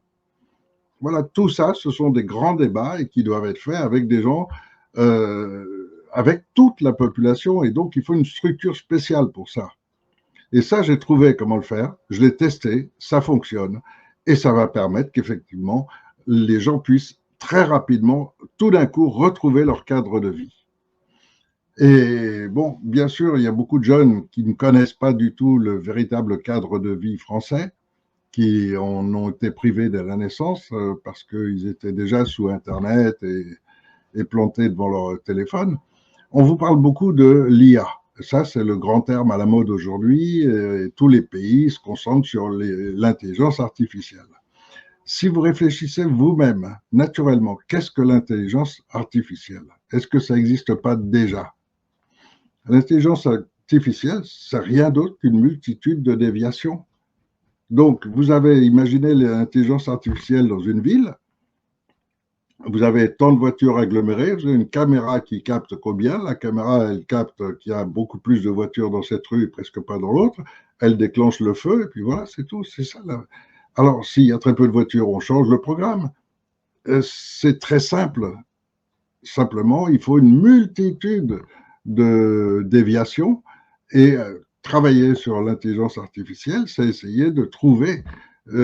Voilà, tout ça, ce sont des grands débats et qui doivent être faits avec des gens, avec toute la population. Et donc, il faut une structure spéciale pour ça. Et ça, j'ai trouvé comment le faire. Je l'ai testé, ça fonctionne. Et ça va permettre qu'effectivement, les gens puissent très rapidement, tout d'un coup, retrouver leur cadre de vie. Et bon, bien sûr, il y a beaucoup de jeunes qui ne connaissent pas du tout le véritable cadre de vie français, qui en ont été privés dès la naissance parce qu'ils étaient déjà sous Internet et plantés devant leur téléphone. On vous parle beaucoup de l'IA. Ça, c'est le grand terme à la mode aujourd'hui. Et tous les pays se concentrent sur l'intelligence artificielle. Si vous réfléchissez vous-même, naturellement, qu'est-ce que l'intelligence artificielle? Est-ce que ça n'existe pas déjà? L'intelligence artificielle, c'est rien d'autre qu'une multitude de déviations. Donc, vous avez imaginé l'intelligence artificielle dans une ville, vous avez tant de voitures agglomérées, vous avez une caméra qui capte combien? La caméra, elle capte qu'il y a beaucoup plus de voitures dans cette rue et presque pas dans l'autre. Elle déclenche le feu et puis voilà, c'est tout. C'est ça. Là. Alors, s'il y a très peu de voitures, on change le programme. C'est très simple. Simplement, il faut une multitude de déviations et travailler sur l'intelligence artificielle, c'est essayer de trouver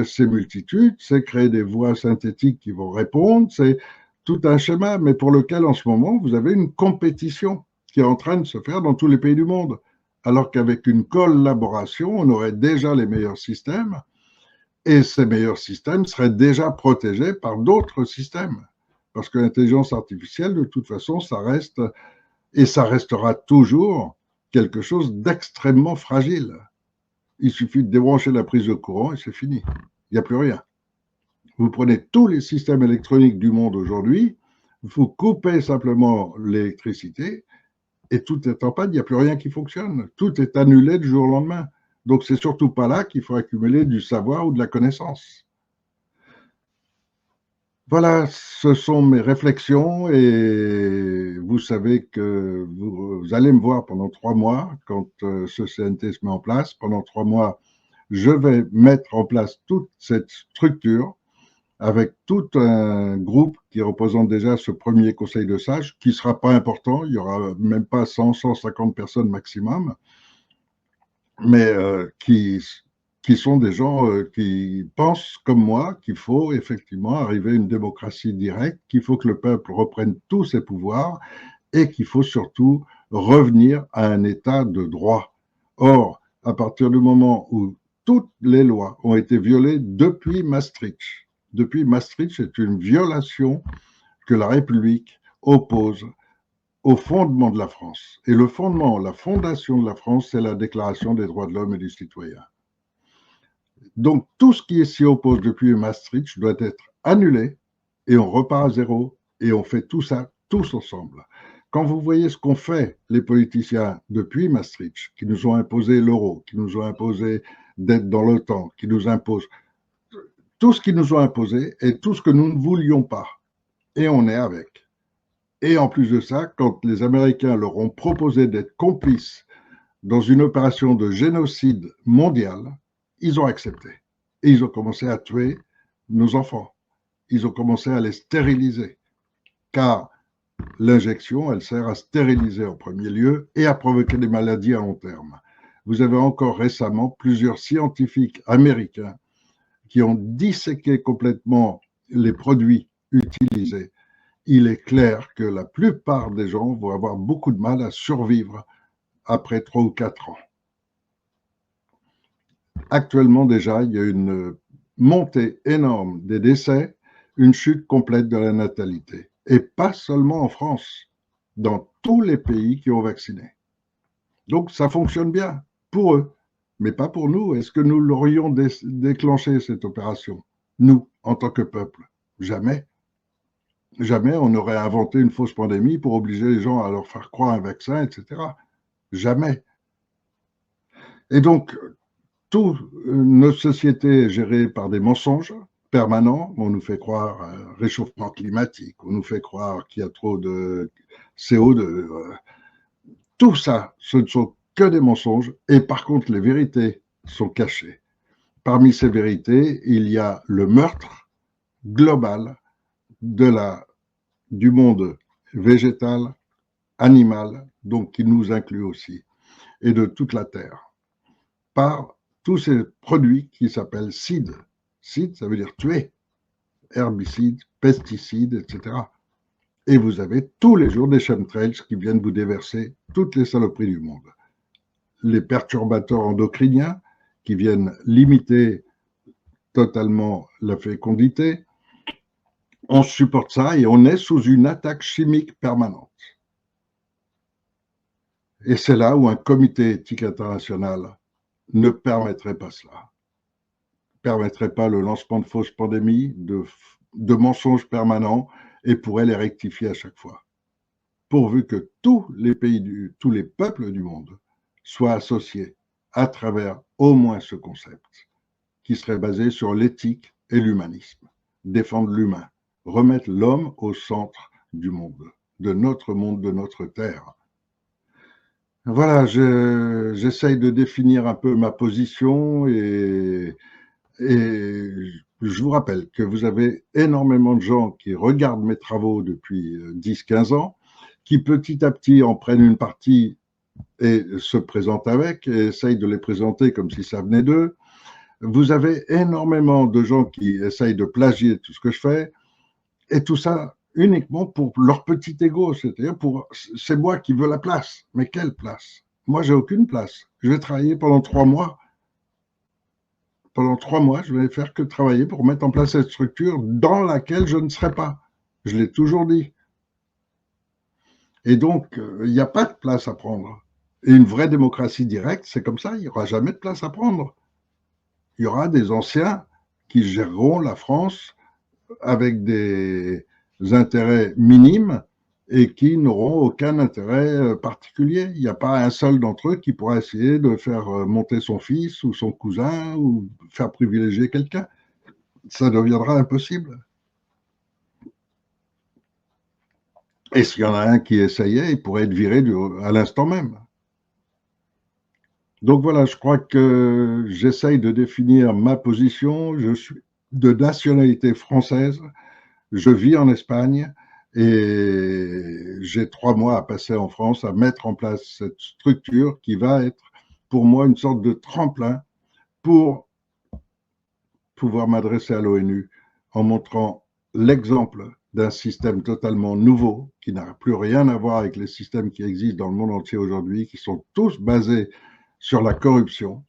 ces multitudes, c'est créer des voix synthétiques qui vont répondre, c'est tout un schéma, mais pour lequel en ce moment, vous avez une compétition qui est en train de se faire dans tous les pays du monde. Alors qu'avec une collaboration, on aurait déjà les meilleurs systèmes et ces meilleurs systèmes seraient déjà protégés par d'autres systèmes. Parce que l'intelligence artificielle, de toute façon, ça reste et ça restera toujours quelque chose d'extrêmement fragile. Il suffit de débrancher la prise de courant et c'est fini. Il n'y a plus rien. Vous prenez tous les systèmes électroniques du monde aujourd'hui, vous coupez simplement l'électricité et tout est en panne, il n'y a plus rien qui fonctionne. Tout est annulé du jour au lendemain. Donc, c'est surtout pas là qu'il faut accumuler du savoir ou de la connaissance. Voilà, ce sont mes réflexions et vous savez que vous allez me voir pendant 3 mois quand ce CNT se met en place. Pendant 3 mois, je vais mettre en place toute cette structure avec tout un groupe qui représente déjà ce premier conseil de sages, qui ne sera pas important, il n'y aura même pas 100, 150 personnes maximum, mais qui sont des gens qui pensent comme moi qu'il faut effectivement arriver à une démocratie directe, qu'il faut que le peuple reprenne tous ses pouvoirs et qu'il faut surtout revenir à un état de droit. Or, à partir du moment où toutes les lois ont été violées depuis Maastricht, c'est une violation que la République oppose au fondement de la France. Et le fondement, la fondation de la France, c'est la Déclaration des droits de l'homme et du citoyen. Donc, tout ce qui s'y oppose depuis Maastricht doit être annulé et on repart à zéro et on fait tout ça tous ensemble. Quand vous voyez ce qu'ont fait les politiciens depuis Maastricht, qui nous ont imposé l'euro, qui nous ont imposé d'être dans l'OTAN, qui nous imposent tout ce qu'ils nous ont imposé et tout ce que nous ne voulions pas, et on est avec. Et en plus de ça, quand les Américains leur ont proposé d'être complices dans une opération de génocide mondial, ils ont accepté. Et ils ont commencé à tuer nos enfants. Ils ont commencé à les stériliser. Car l'injection, elle sert à stériliser en premier lieu et à provoquer des maladies à long terme. Vous avez encore récemment plusieurs scientifiques américains qui ont disséqué complètement les produits utilisés. Il est clair que la plupart des gens vont avoir beaucoup de mal à survivre après 3 ou 4 ans. Actuellement déjà, il y a une montée énorme des décès, une chute complète de la natalité. Et pas seulement en France, dans tous les pays qui ont vacciné. Donc ça fonctionne bien pour eux, mais pas pour nous. Est-ce que nous l'aurions déclenché, cette opération? Nous, en tant que peuple? Jamais. Jamais on aurait inventé une fausse pandémie pour obliger les gens à leur faire croire un vaccin, etc. Jamais. Et donc, toute notre société est gérée par des mensonges permanents. On nous fait croire à un réchauffement climatique, on nous fait croire qu'il y a trop de CO2. Tout ça, ce ne sont que des mensonges. Et par contre, les vérités sont cachées. Parmi ces vérités, il y a le meurtre global du monde végétal, animal, donc qui nous inclut aussi, et de toute la Terre, par tous ces produits qui s'appellent cides. Cides, ça veut dire tuer. Herbicides, pesticides, etc. Et vous avez tous les jours des chemtrails qui viennent vous déverser toutes les saloperies du monde. Les perturbateurs endocriniens qui viennent limiter totalement la fécondité. On supporte ça et on est sous une attaque chimique permanente. Et c'est là où un comité éthique international ne permettrait pas cela. Ne permettrait pas le lancement de fausses pandémies, de mensonges permanents et pourrait les rectifier à chaque fois. Pourvu que tous les peuples du monde soient associés à travers au moins ce concept qui serait basé sur l'éthique et l'humanisme. Défendre l'humain, remettre l'homme au centre du monde, de notre terre. Voilà, j'essaye de définir un peu ma position et je vous rappelle que vous avez énormément de gens qui regardent mes travaux depuis 10-15 ans, qui petit à petit en prennent une partie et se présentent avec, et essayent de les présenter comme si ça venait d'eux. Vous avez énormément de gens qui essayent de plagier tout ce que je fais, et tout ça uniquement pour leur petit ego, c'est-à-dire c'est moi qui veux la place. Mais quelle place? Moi, j'ai aucune place. Je vais travailler pendant 3 mois. Pendant 3 mois, je vais faire que travailler pour mettre en place cette structure dans laquelle je ne serai pas. Je l'ai toujours dit. Et donc, il n'y a pas de place à prendre. Et une vraie démocratie directe, c'est comme ça, il n'y aura jamais de place à prendre. Il y aura des anciens qui géreront la France avec des intérêts minimes et qui n'auront aucun intérêt particulier. Il n'y a pas un seul d'entre eux qui pourra essayer de faire monter son fils ou son cousin ou faire privilégier quelqu'un. Ça deviendra impossible. Et s'il y en a un qui essayait, il pourrait être viré à l'instant même. Donc voilà, je crois que j'essaye de définir ma position. Je suis de nationalité française. Je vis en Espagne et j'ai 3 mois à passer en France à mettre en place cette structure qui va être pour moi une sorte de tremplin pour pouvoir m'adresser à l'ONU en montrant l'exemple d'un système totalement nouveau qui n'a plus rien à voir avec les systèmes qui existent dans le monde entier aujourd'hui, qui sont tous basés sur la corruption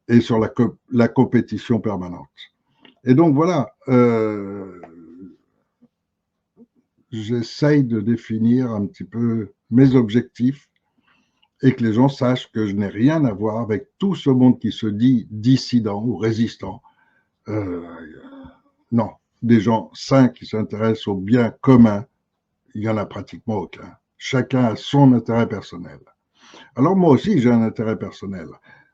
et sur la compétition permanente. Et donc voilà, j'essaye de définir un petit peu mes objectifs et que les gens sachent que je n'ai rien à voir avec tout ce monde qui se dit dissident ou résistant. Non, des gens sains qui s'intéressent au bien commun, il n'y en a pratiquement aucun. Chacun a son intérêt personnel. Alors moi aussi, j'ai un intérêt personnel.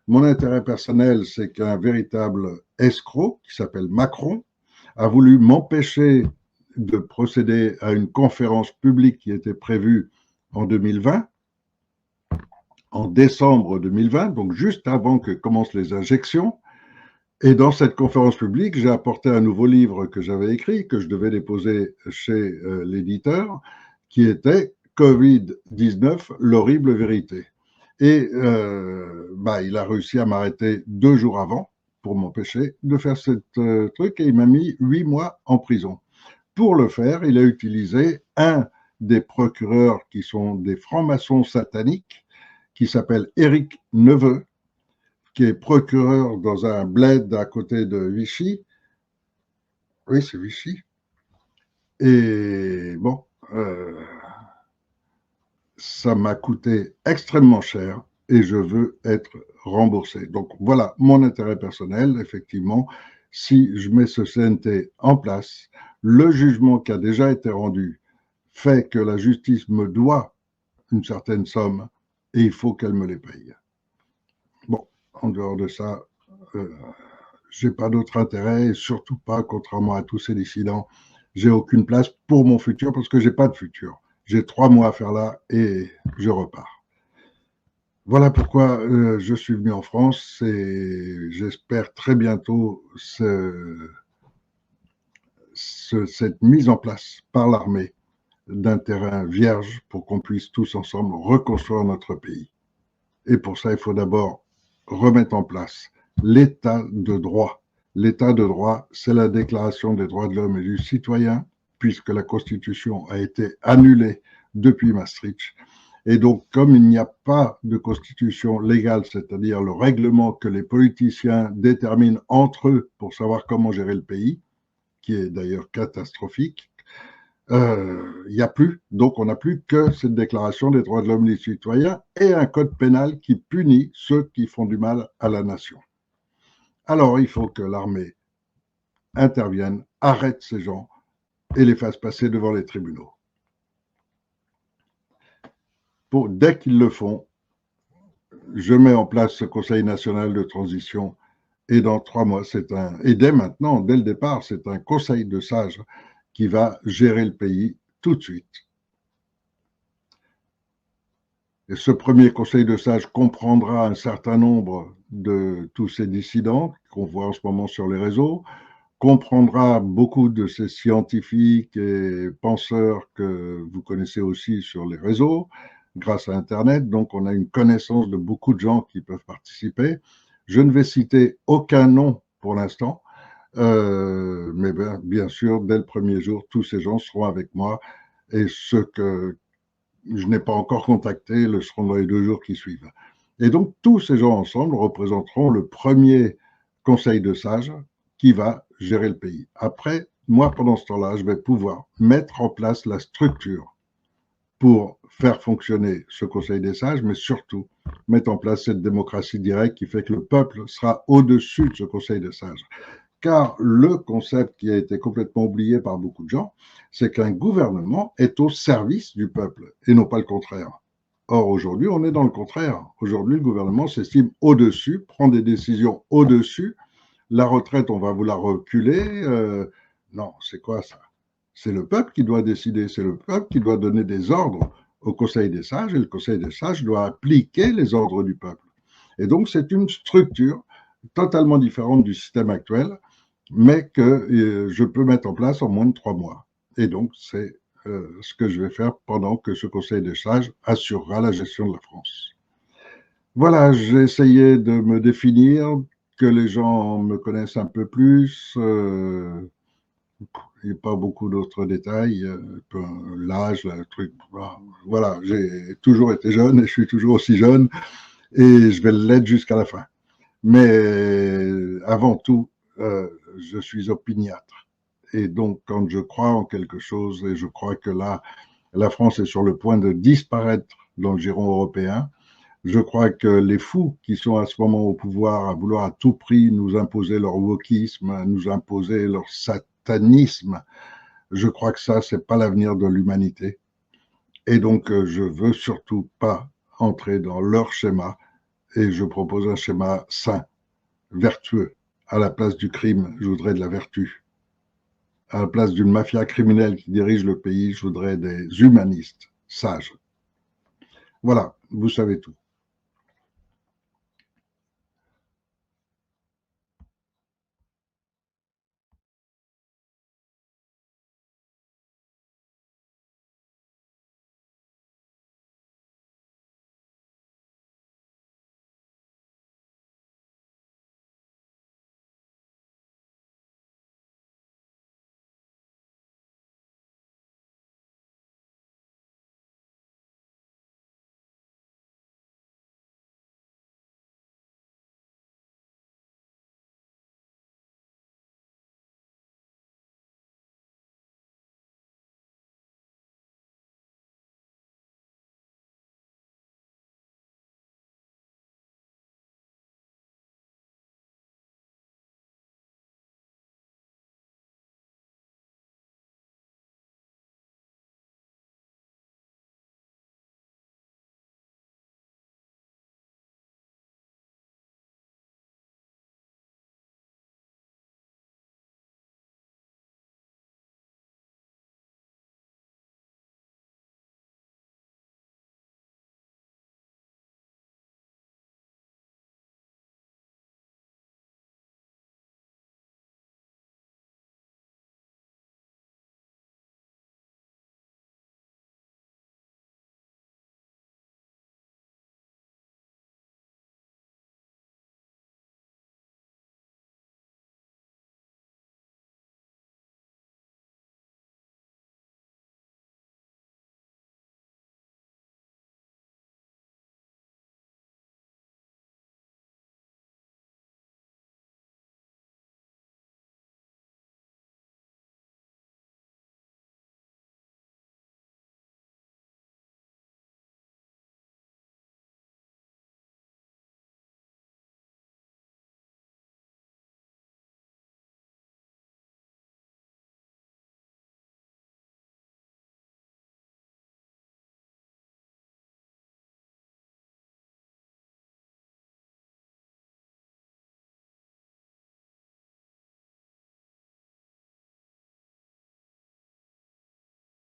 Mon intérêt personnel, c'est qu'un véritable escroc qui s'appelle Macron a voulu m'empêcher de procéder à une conférence publique qui était prévue en 2020, en décembre 2020, donc juste avant que commencent les injections. Et dans cette conférence publique, j'ai apporté un nouveau livre que j'avais écrit, que je devais déposer chez l'éditeur, qui était Covid-19, l'horrible vérité. Et il a réussi à m'arrêter 2 jours avant pour m'empêcher de faire ce truc et il m'a mis 8 mois en prison. Pour le faire, il a utilisé un des procureurs qui sont des francs-maçons sataniques, qui s'appelle Éric Neveu, qui est procureur dans un bled à côté de Vichy. Oui, c'est Vichy. Et bon, ça m'a coûté extrêmement cher et je veux être remboursé. Donc voilà mon intérêt personnel, effectivement. Si je mets ce CNT en place, le jugement qui a déjà été rendu fait que la justice me doit une certaine somme et il faut qu'elle me les paye. Bon, en dehors de ça, j'ai pas d'autre intérêt et surtout pas, contrairement à tous ces dissidents, j'ai aucune place pour mon futur parce que j'ai pas de futur. J'ai 3 mois à faire là et je repars. Voilà pourquoi je suis venu en France et j'espère très bientôt cette mise en place par l'armée d'un terrain vierge pour qu'on puisse tous ensemble reconstruire notre pays. Et pour ça, il faut d'abord remettre en place l'état de droit. L'état de droit, c'est la déclaration des droits de l'homme et du citoyen, puisque la Constitution a été annulée depuis Maastricht. Et donc, comme il n'y a pas de constitution légale, c'est-à-dire le règlement que les politiciens déterminent entre eux pour savoir comment gérer le pays, qui est d'ailleurs catastrophique, il n'y a plus. Donc, on n'a plus que cette déclaration des droits de l'homme et des citoyens et un code pénal qui punit ceux qui font du mal à la nation. Alors, il faut que l'armée intervienne, arrête ces gens et les fasse passer devant les tribunaux. Dès qu'ils le font, je mets en place ce Conseil national de transition et dans 3 mois, et dès maintenant, dès le départ, c'est un conseil de sages qui va gérer le pays tout de suite. Et ce premier conseil de sages comprendra un certain nombre de tous ces dissidents qu'on voit en ce moment sur les réseaux, comprendra beaucoup de ces scientifiques et penseurs que vous connaissez aussi sur les réseaux, grâce à Internet. Donc, on a une connaissance de beaucoup de gens qui peuvent participer. Je ne vais citer aucun nom pour l'instant, mais bien sûr, dès le premier jour, tous ces gens seront avec moi et ceux que je n'ai pas encore contactés le seront dans les 2 jours qui suivent. Et donc, tous ces gens ensemble représenteront le premier conseil de sages qui va gérer le pays. Après, moi, pendant ce temps-là, je vais pouvoir mettre en place la structure pour faire fonctionner ce conseil des sages, mais surtout mettre en place cette démocratie directe qui fait que le peuple sera au-dessus de ce conseil des sages. Car le concept qui a été complètement oublié par beaucoup de gens, c'est qu'un gouvernement est au service du peuple et non pas le contraire. Or, aujourd'hui, on est dans le contraire. Aujourd'hui, le gouvernement s'estime au-dessus, prend des décisions au-dessus. La retraite, on va vous la reculer. Non, c'est quoi ça? C'est le peuple qui doit décider, c'est le peuple qui doit donner des ordres au Conseil des sages et le Conseil des sages doit appliquer les ordres du peuple. Et donc, c'est une structure totalement différente du système actuel, mais que je peux mettre en place en moins de 3 mois. Et donc, c'est ce que je vais faire pendant que ce Conseil des sages assurera la gestion de la France. Voilà, j'ai essayé de me définir, que les gens me connaissent un peu plus. Il n'y a pas beaucoup d'autres détails, l'âge, le truc. Voilà, j'ai toujours été jeune et je suis toujours aussi jeune et je vais l'être jusqu'à la fin. Mais avant tout, je suis opiniâtre. Et donc, quand je crois en quelque chose, et je crois que là, la France est sur le point de disparaître dans le giron européen, je crois que les fous qui sont à ce moment au pouvoir à vouloir à tout prix nous imposer leur wokisme, nous imposer leur satanisme, je crois que ça, c'est pas l'avenir de l'humanité. Et donc, je veux surtout pas entrer dans leur schéma et je propose un schéma sain, vertueux. À la place du crime, je voudrais de la vertu. À la place d'une mafia criminelle qui dirige le pays, je voudrais des humanistes sages. Voilà, vous savez tout.